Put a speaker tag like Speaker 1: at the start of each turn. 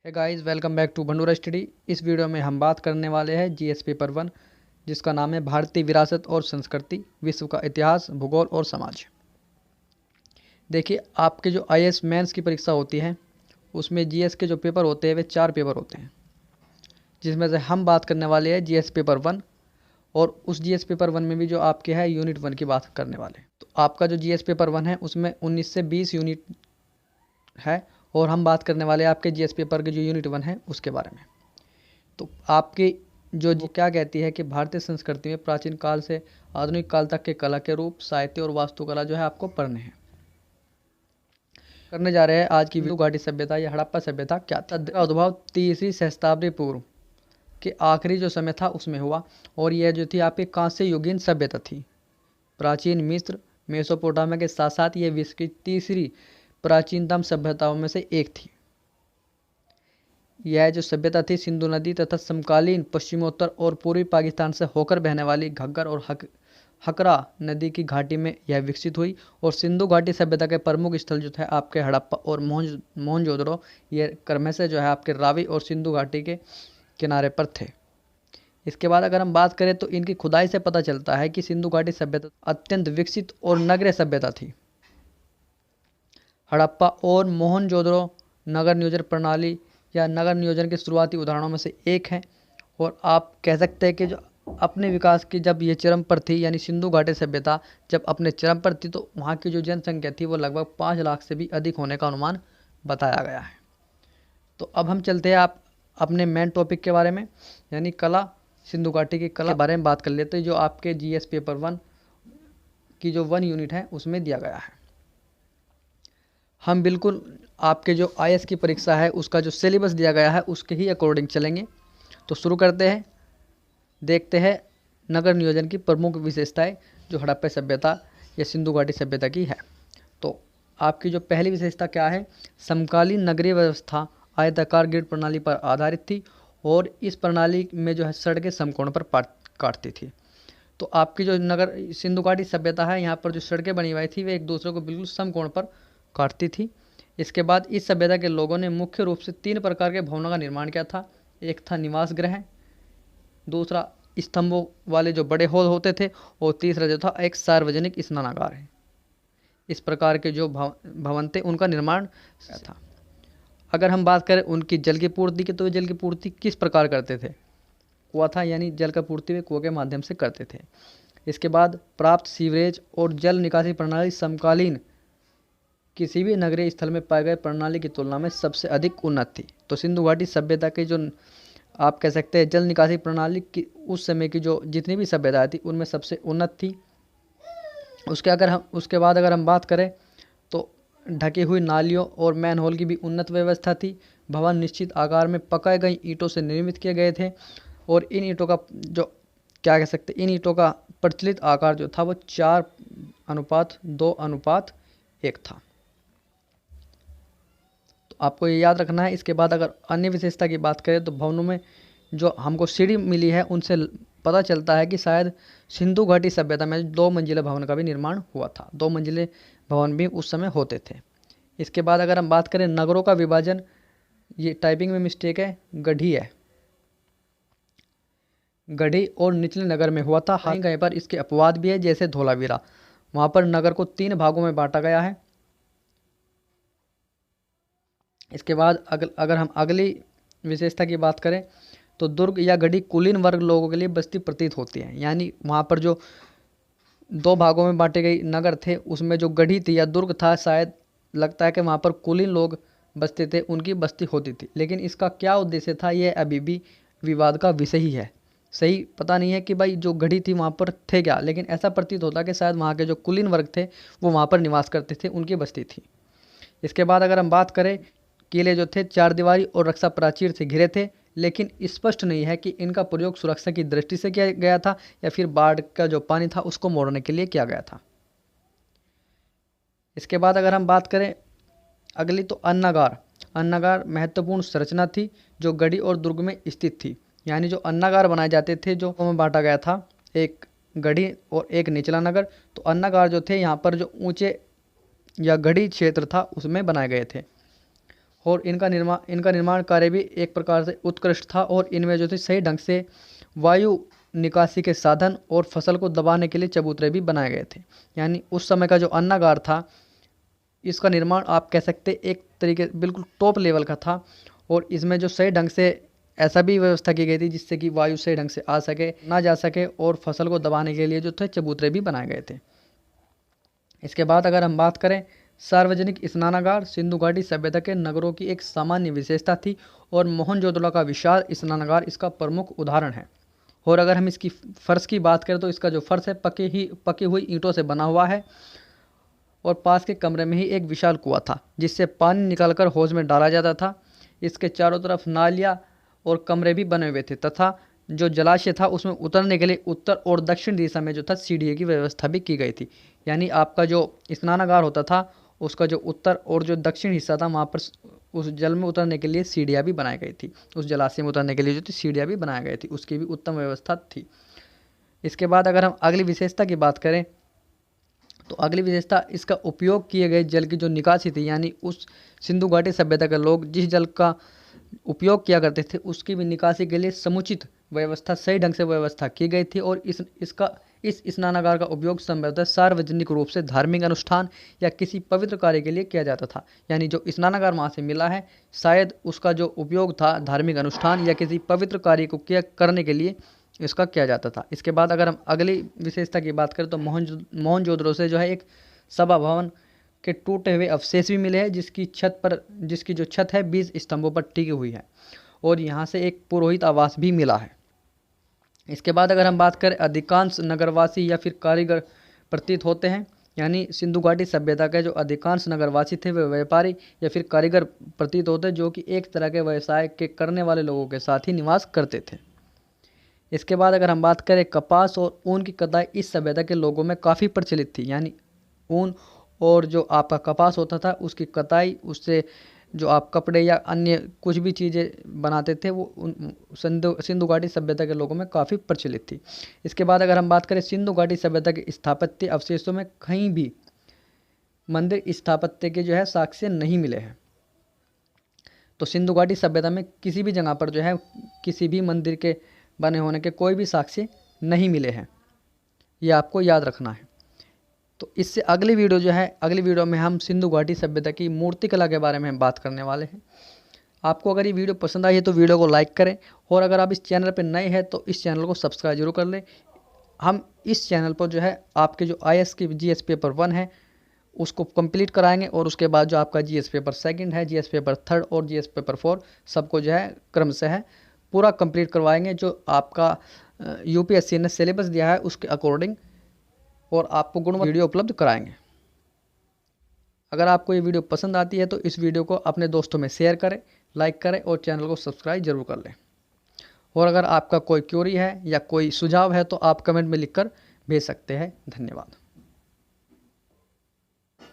Speaker 1: Hey guys, welcome back to Bhandura study. इस video में हम बात करने वाले हैं जीएस पेपर 1, जिसका नाम है भारतीय विरासत और संस्कृति, विश्व का इतिहास, भूगोल और समाज। देखिए, आपके जो आईएएस मेंस की परीक्षा होती है उसमें जीएस के जो पेपर होते हैं वे 4 पेपर होते हैं, जिसमें से हम बात करने वाले हैं जीएस पेपर 1। और उस जीएस पेपर 1 में भी जो आपके है यूनिट 1 की बात करने वाले हैं। तो आपका जो जीएस पेपर 1 है उसमें 19 से 20 यूनिट है, और हम बात करने वाले हैं आपके जीएस पेपर के जो यूनिट 1 है उसके बारे में। तो आपकी जो क्या कहती है कि भारतीय संस्कृति में प्राचीन काल से आधुनिक काल तक के कला के रूप, साहित्य और वास्तुकला जो है आपको पढ़ने हैं। करने जा रहे हैं आज की सिंधु घाटी सभ्यता या हड़प्पा सभ्यता क्या था। का उद्भव 3वीं सहस्त्राब्दी पूर्व के आखिरी जो समय था उसमें हुआ, और यह जो थी आपकी कांस्य युगीन सभ्यता थी। प्राचीन मिस्र, मेसोपोटामिया के साथ साथ ये विश्व की तीसरी प्राचीनतम सभ्यताओं में से एक थी। यह जो सभ्यता थी सिंधु नदी तथा समकालीन पश्चिमोत्तर और पूर्वी पाकिस्तान से होकर बहने वाली घग्गर और हकरा नदी की घाटी में यह विकसित हुई। और सिंधु घाटी सभ्यता के प्रमुख स्थल जो थे आपके हड़प्पा और मोहनजोदड़ो, ये क्रम से जो है आपके रावी और सिंधु घाटी के किनारे पर थे। इसके बाद अगर हम बात करें तो इनकी खुदाई से पता चलता है कि सिंधु घाटी सभ्यता अत्यंत विकसित और नगरीय सभ्यता थी। हड़प्पा और मोहनजोदड़ो नगर नियोजन प्रणाली या नगर नियोजन के शुरुआती उदाहरणों में से एक है। और आप कह सकते हैं कि जो अपने विकास की जब ये चरम पर थी, यानी सिंधु घाटी सभ्यता जब अपने चरम पर थी, तो वहाँ की जो जनसंख्या थी वो लगभग 5 लाख से भी अधिक होने का अनुमान बताया गया है। तो अब हम चलते हैं आप अपने मेन टॉपिक के बारे में, यानी कला, सिंधु घाटी की कला के बारे में बात कर लेते हैं, जो आपके जीएस पेपर 1 की जो 1 यूनिट है उसमें दिया गया है। हम बिल्कुल आपके जो आईएएस की परीक्षा है उसका जो सिलेबस दिया गया है उसके ही अकॉर्डिंग चलेंगे। तो शुरू करते हैं, देखते हैं नगर नियोजन की प्रमुख विशेषताएं जो हड़प्पा सभ्यता या सिंधु घाटी सभ्यता की है। तो आपकी जो पहली विशेषता क्या है, समकालीन नगरीय व्यवस्था आयताकार ग्रिड प्रणाली पर आधारित थी, और इस प्रणाली में जो है सड़कें समकोण पर काटती थी। तो आपकी जो नगर सिंधु घाटी सभ्यता है, यहाँ पर जो सड़कें बनी हुई थी वे एक दूसरे को बिल्कुल समकोण पर काटती थी। इसके बाद इस सभ्यता के लोगों ने मुख्य रूप से 3 प्रकार के भवनों का निर्माण किया था। एक था निवास गृह, दूसरा स्तंभों वाले जो बड़े हॉल होते थे, और तीसरा जो था एक सार्वजनिक स्नानागार है। इस प्रकार के जो भवन थे उनका निर्माण किया था। अगर हम बात करें उनकी जल की पूर्ति की, तो जल की पूर्ति किस प्रकार करते थे, कुआं था, यानी जल का पूर्ति वे कुआं के माध्यम से करते थे। इसके बाद प्राप्त सीवरेज और जल निकासी प्रणाली समकालीन किसी भी नगरीय स्थल में पाए गए प्रणाली की तुलना में सबसे अधिक उन्नत थी। तो सिंधु घाटी सभ्यता की जो आप कह सकते हैं जल निकासी प्रणाली की उस समय की जो जितनी भी सभ्यता थी उनमें सबसे उन्नत थी। उसके बाद अगर हम बात करें तो ढकी हुई नालियों और मैनहोल की भी उन्नत व्यवस्था थी। भवन निश्चित आकार में पकाई गई ईंटों से निर्मित किए गए थे, और इन ईंटों का जो क्या कह सकते इन ईंटों का प्रचलित आकार जो था वो 4:2:1 था। आपको ये याद रखना है। इसके बाद अगर अन्य विशेषता की बात करें तो भवनों में जो हमको सीढ़ी मिली है उनसे पता चलता है कि शायद सिंधु घाटी सभ्यता में 2 मंजिले भवन का भी निर्माण हुआ था। 2 मंजिले भवन भी उस समय होते थे। इसके बाद अगर हम बात करें नगरों का विभाजन, ये टाइपिंग में मिस्टेक है, गढ़ी है, गढ़ी और निचले नगर में हुआ था। कहीं कहीं पर इसके अपवाद भी है, जैसे धोलावीरा, वहाँ पर नगर को 3 भागों में बांटा गया है। इसके बाद अगर हम अगली विशेषता की बात करें तो दुर्ग या गढ़ी कुलीन वर्ग लोगों के लिए बस्ती प्रतीत होती है। यानी वहाँ पर जो 2 भागों में बांटे गए नगर थे उसमें जो गढ़ी थी या दुर्ग था, शायद लगता है कि वहाँ पर कुलीन लोग बसते थे, उनकी बस्ती होती थी। लेकिन इसका क्या उद्देश्य था यह अभी भी विवाद का विषय ही है। सही पता नहीं है कि भाई जो गढ़ी थी वहाँ पर थे क्या, लेकिन ऐसा प्रतीत होता कि शायद वहाँ के जो कुलीन वर्ग थे वो वहाँ पर निवास करते थे, उनकी बस्ती थी। इसके बाद अगर हम बात करें, किले जो थे 4 दीवारी और रक्षा प्राचीर से घिरे थे, लेकिन स्पष्ट नहीं है कि इनका प्रयोग सुरक्षा की दृष्टि से किया गया था या फिर बाढ़ का जो पानी था उसको मोड़ने के लिए किया गया था। इसके बाद अगर हम बात करें अगली, तो अन्नागार महत्वपूर्ण संरचना थी जो गढ़ी और दुर्ग में स्थित थी। यानी जो अन्नागार बनाए जाते थे जो में बांटा गया था, एक गढ़ी और एक निचला नगर। तो अन्नागार जो थे यहाँ पर जो ऊंचे या गढ़ी क्षेत्र था उसमें बनाए गए थे। और इनका निर्माण कार्य भी एक प्रकार से उत्कृष्ट था और इनमें जो थे सही ढंग से वायु निकासी के साधन और फसल को दबाने के लिए चबूतरे भी बनाए गए थे। यानी उस समय का जो अन्नागार था, इसका निर्माण आप कह सकते एक तरीके बिल्कुल टॉप लेवल का था और इसमें जो सही ढंग से ऐसा भी व्यवस्था की गई थी जिससे कि वायु सही ढंग से आ सके ना जा सके, और फसल को दबाने के लिए जो थे चबूतरे भी बनाए गए थे। इसके बाद अगर हम बात करें सार्वजनिक स्नानागार, सिंधु घाटी सभ्यता के नगरों की एक सामान्य विशेषता थी और मोहनजोदड़ो का विशाल स्नानागार इसका प्रमुख उदाहरण है। और अगर हम इसकी फर्श की बात करें तो इसका जो फर्श है पकी हुई ईंटों से बना हुआ है और पास के कमरे में ही एक विशाल कुआं था जिससे पानी निकालकर हौज में डाला जाता था। इसके चारों तरफ नालियाँ और कमरे भी बने हुए थे तथा जो जलाशय था उसमें उतरने के लिए उत्तर और दक्षिण दिशा में जो था सीढ़ी की व्यवस्था भी की गई थी। यानी आपका जो स्नानागार होता था उसका जो उत्तर और जो दक्षिण हिस्सा था वहाँ पर उस जल में उतरने के लिए सीढ़ियाँ भी बनाई गई थी। उस जलाशय में उतरने के लिए जो थी सीढ़ियाँ भी बनाई गई थी, उसकी भी उत्तम व्यवस्था थी। इसके बाद अगर हम अगली विशेषता की बात करें तो अगली विशेषता इसका उपयोग किए गए जल की जो निकासी थी, यानी उस सिंधु घाटी सभ्यता के लोग जिस जल का उपयोग किया करते थे उसकी भी निकासी के लिए समुचित व्यवस्था सही ढंग से व्यवस्था की गई थी। और इस स्नानागार का उपयोग संभवतः सार्वजनिक रूप से धार्मिक अनुष्ठान या किसी पवित्र कार्य के लिए किया जाता था। यानी जो स्नानागार वहाँ से मिला है शायद उसका जो उपयोग था धार्मिक अनुष्ठान या किसी पवित्र कार्य को करने के लिए इसका किया जाता था। इसके बाद अगर हम अगली विशेषता की बात करें तो मोहनजोदड़ो से जो है एक सभा भवन के टूटे हुए अवशेष भी मिले हैं जिसकी जो छत है 20 स्तंभों पर टिकी हुई है और यहाँ से एक पुरोहित आवास भी मिला है। इसके बाद अगर हम बात करें अधिकांश नगरवासी या फिर कारीगर प्रतीत होते हैं, यानी सिंधु घाटी सभ्यता के जो अधिकांश नगरवासी थे वे व्यापारी या फिर कारीगर प्रतीत होते जो कि एक तरह के व्यवसाय के करने वाले लोगों के साथ ही निवास करते थे। इसके बाद अगर हम बात करें कपास और ऊन की कताई इस सभ्यता के लोगों में काफ़ी प्रचलित थी। यानी ऊन और जो आपका कपास होता था उसकी कताई, उससे जो आप कपड़े या अन्य कुछ भी चीज़ें बनाते थे वो सिंधु घाटी सभ्यता के लोगों में काफ़ी प्रचलित थी। इसके बाद अगर हम बात करें सिंधु घाटी सभ्यता के स्थापत्य अवशेषों में कहीं भी मंदिर स्थापत्य के जो है साक्ष्य नहीं मिले हैं। तो सिंधु घाटी सभ्यता में किसी भी जगह पर जो है किसी भी मंदिर के बने होने के कोई भी साक्ष्य नहीं मिले हैं, ये आपको याद रखना है। तो इससे अगली वीडियो में हम सिंधु घाटी सभ्यता की मूर्तिकला के बारे में हम बात करने वाले हैं। आपको अगर ये वीडियो पसंद आई है तो वीडियो को लाइक करें और अगर आप इस चैनल पर नए हैं तो इस चैनल को सब्सक्राइब जरूर कर लें। हम इस चैनल पर जो है आपके जो IAS की GS पेपर 1 है उसको कंप्लीट कराएंगे और उसके बाद जो आपका GS पेपर 2 है, GS पेपर 3 और GS पेपर 4 सबको जो है क्रमशः है पूरा कंप्लीट करवाएंगे जो आपका UPSC ने सिलेबस दिया है उसके अकॉर्डिंग, और आपको गुणवत्ता वीडियो उपलब्ध कराएंगे। अगर आपको ये वीडियो पसंद आती है तो इस वीडियो को अपने दोस्तों में शेयर करें, लाइक करें और चैनल को सब्सक्राइब जरूर कर लें। और अगर आपका कोई क्वेरी है या कोई सुझाव है तो आप कमेंट में लिखकर भेज सकते हैं। धन्यवाद।